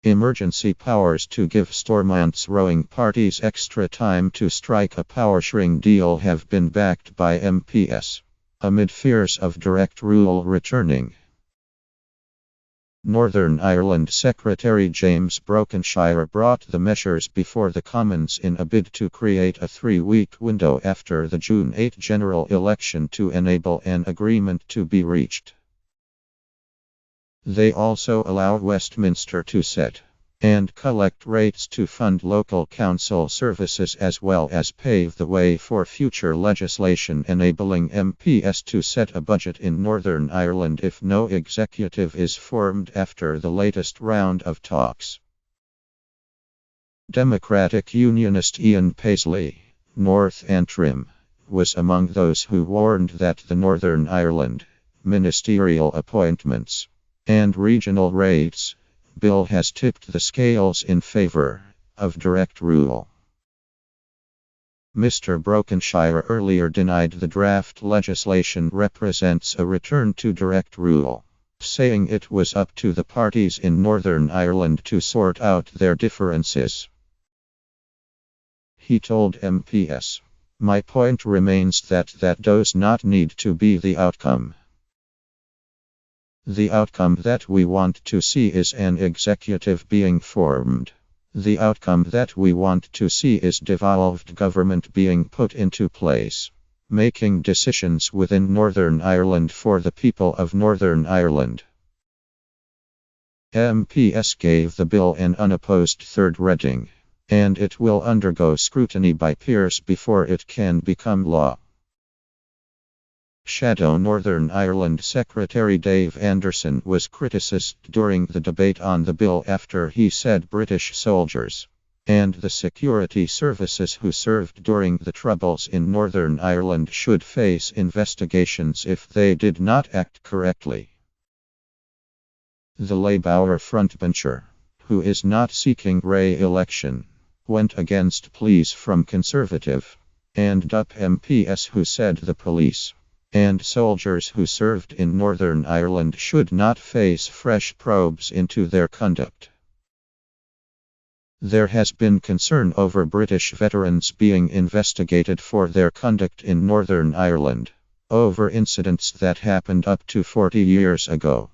Emergency powers to give Stormont's rowing parties extra time to strike a powersharing deal have been backed by MPS, amid fears of direct rule returning. Northern Ireland Secretary James Brokenshire brought the measures before the Commons in a bid to create a 3-week window after the June 8 general election to enable an agreement to be reached. They also allow Westminster to set and collect rates to fund local council services as well as pave the way for future legislation enabling MPS to set a budget in Northern Ireland if no executive is formed after the latest round of talks. Democratic Unionist Ian Paisley, North Antrim, was among those who warned that the Northern Ireland ministerial appointments and regional rates bill has tipped the scales in favor of direct rule. Mr. Brokenshire earlier denied the draft legislation represents a return to direct rule, saying it was up to the parties in Northern Ireland to sort out their differences. He told MPS, "My point remains that does not need to be the outcome. The outcome that we want to see is an executive being formed. The outcome that we want to see is devolved government being put into place, making decisions within Northern Ireland for the people of Northern Ireland." MPS gave the bill an unopposed third reading, and it will undergo scrutiny by peers before it can become law. Shadow Northern Ireland Secretary Dave Anderson was criticised during the debate on the bill after he said British soldiers and the security services who served during the Troubles in Northern Ireland should face investigations if they did not act correctly. The Labour frontbencher, who is not seeking re-election, went against pleas from Conservative and DUP MPS who said the police and soldiers who served in Northern Ireland should not face fresh probes into their conduct. There has been concern over British veterans being investigated for their conduct in Northern Ireland, over incidents that happened up to 40 years ago.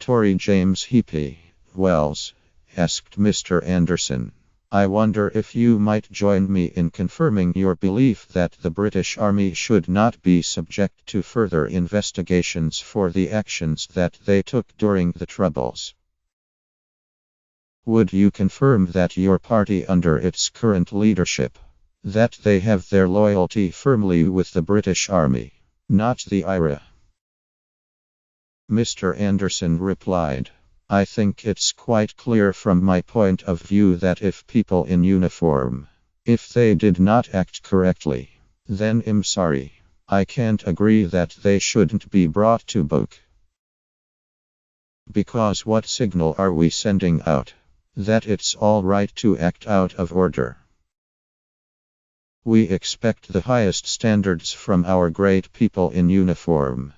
Tory James Heapy, Wells, asked Mr. Anderson, "I wonder if you might join me in confirming your belief that the British Army should not be subject to further investigations for the actions that they took during the Troubles. Would you confirm that your party under its current leadership, that they have their loyalty firmly with the British Army, not the IRA?" Mr. Anderson replied, "I think it's quite clear from my point of view that if people in uniform, if they did not act correctly, then I'm sorry, I can't agree that they shouldn't be brought to book. Because what signal are we sending out? That it's all right to act out of order? We expect the highest standards from our great people in uniform."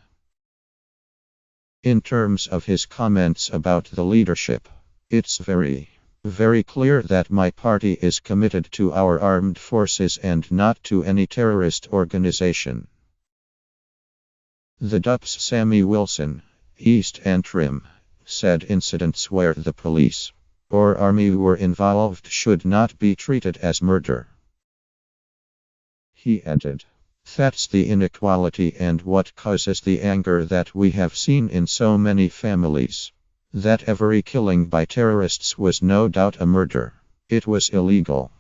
In terms of his comments about the leadership, it's very clear that my party is committed to our armed forces and not to any terrorist organization. The DUP's Sammy Wilson, East Antrim, said incidents where the police or army were involved should not be treated as murder. He added, "That's the inequality and what causes the anger that we have seen in so many families. That every killing by terrorists was no doubt a murder. It was illegal.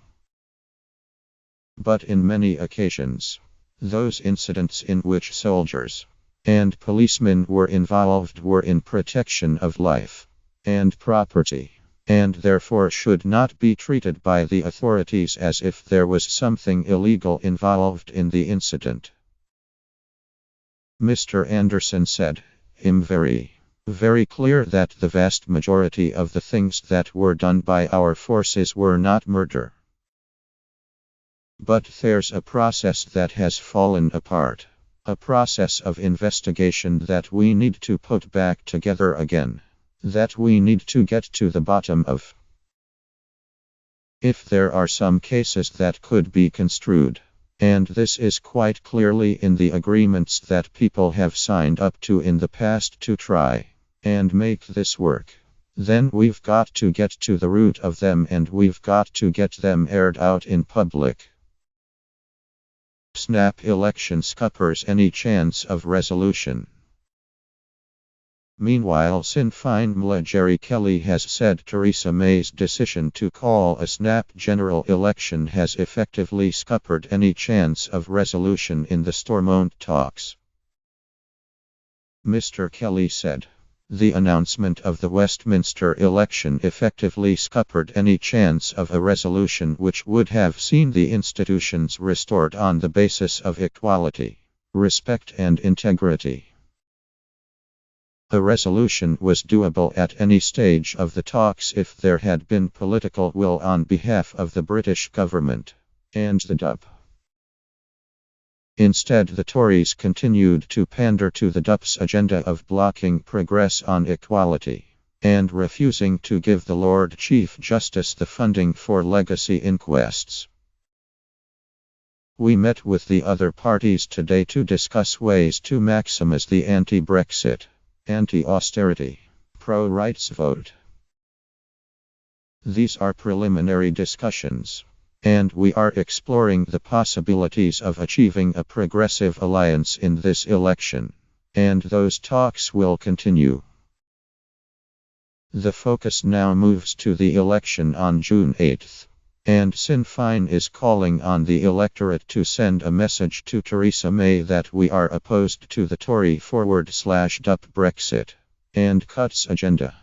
But in many occasions, those incidents in which soldiers and policemen were involved were in protection of life and property, and therefore should not be treated by the authorities as if there was something illegal involved in the incident." Mr. Anderson said, "I'm very clear that the vast majority of the things that were done by our forces were not murder. But there's a process that has fallen apart, a process of investigation that we need to put back together again. that we need to get to the bottom of. If there are some cases that could be construed, and this is quite clearly in the agreements that people have signed up to in the past to try and make this work, then we've got to get to the root of them and we've got to get them aired out in public. Snap election scuppers any chance of resolution. Meanwhile, Sinn Féin MLA Jerry Kelly has said Theresa May's decision to call a snap general election has effectively scuppered any chance of resolution in the Stormont talks. Mr. Kelly said, "The announcement of the Westminster election effectively scuppered any chance of a resolution which would have seen the institutions restored on the basis of equality, respect and integrity. A resolution was doable at any stage of the talks if there had been political will on behalf of the British government and the DUP. Instead, the Tories continued to pander to the DUP's agenda of blocking progress on equality and refusing to give the Lord Chief Justice the funding for legacy inquests. We met with the other parties today to discuss ways to maximize the anti-Brexit, anti-austerity, pro-rights vote. These are preliminary discussions, and we are exploring the possibilities of achieving a progressive alliance in this election, and those talks will continue. The focus now moves to the election on June 8th, and Sinn Féin is calling on the electorate to send a message to Theresa May that we are opposed to the Tory /DUP Brexit and cuts agenda.